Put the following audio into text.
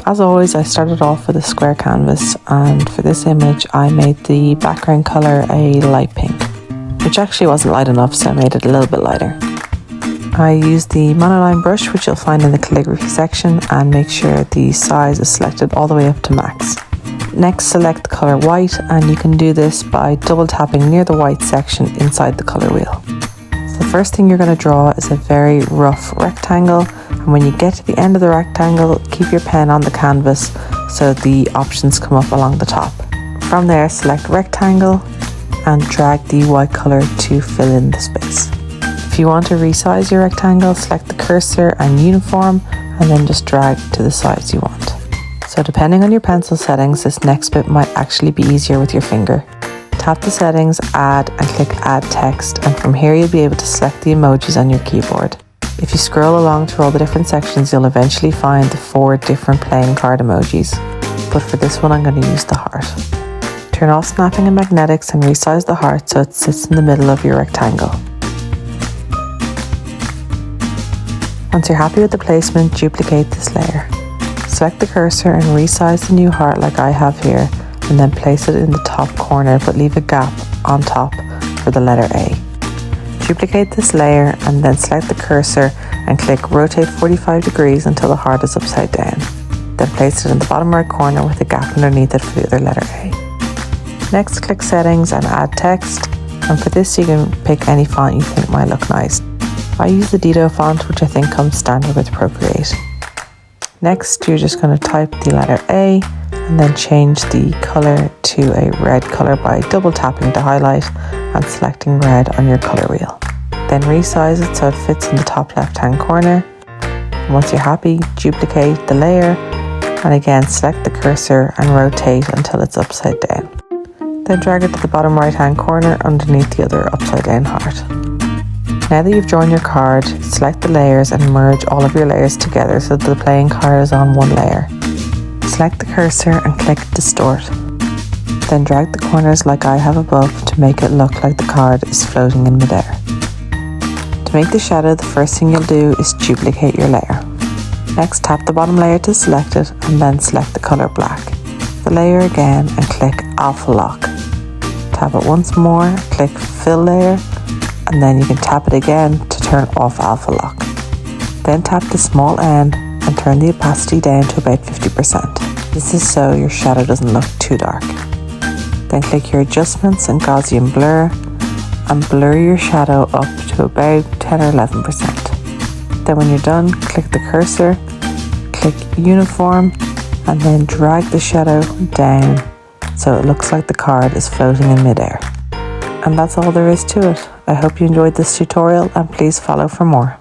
So as always, I started off with a square canvas, and for this image I made the background colour a light pink, which actually wasn't light enough, so I made it a little bit lighter. I used the monoline brush, which you'll find in the calligraphy section, and make sure the size is selected all the way up to max. Next, select the colour white, and you can do this by double tapping near the white section inside the colour wheel. So the first thing you're going to draw is a very rough rectangle, and when you get to the end of the rectangle, keep your pen on the canvas so the options come up along the top. From there, select rectangle and drag the white colour to fill in the space. If you want to resize your rectangle, select the cursor and uniform, and then just drag to the size you want. So depending on your pencil settings, this next bit might actually be easier with your finger. Tap the settings, add, and click add text, and from here you'll be able to select the emojis on your keyboard. If you scroll along through all the different sections, you'll eventually find the 4 different playing card emojis. But for this one, I'm going to use the heart. Turn off snapping and magnetics and resize the heart so it sits in the middle of your rectangle. Once you're happy with the placement, duplicate this layer. Select the cursor and resize the new heart like I have here, and then place it in the top corner, but leave a gap on top for the letter A. Duplicate this layer and then select the cursor and click rotate 45 degrees until the heart is upside down. Then place it in the bottom right corner with a gap underneath it for the other letter A. Next, click settings and add text, and for this you can pick any font you think might look nice. I use the Dito font, which I think comes standard with Procreate. Next, you're just going to type the letter A and then change the colour to a red colour by double tapping to highlight and selecting red on your colour wheel. Then resize it so it fits in the top left hand corner. And once you're happy, duplicate the layer and again select the cursor and rotate until it's upside down. Then drag it to the bottom right hand corner underneath the other upside down heart. Now that you've drawn your card, select the layers and merge all of your layers together so that the playing card is on one layer. Select the cursor and click distort. Then drag the corners like I have above to make it look like the card is floating in midair. To make the shadow, the first thing you'll do is duplicate your layer. Next, tap the bottom layer to select it and then select the colour black. The layer again and click alpha lock. Tap it once more, click fill layer, and then you can tap it again to turn off alpha lock. Then tap the small n and turn the opacity down to about 50%. This is so your shadow doesn't look too dark. Then click your adjustments and Gaussian blur and blur your shadow up to about 10 or 11%. Then when you're done, click the cursor, click uniform, and then drag the shadow down so it looks like the card is floating in midair. And that's all there is to it. I hope you enjoyed this tutorial and please follow for more.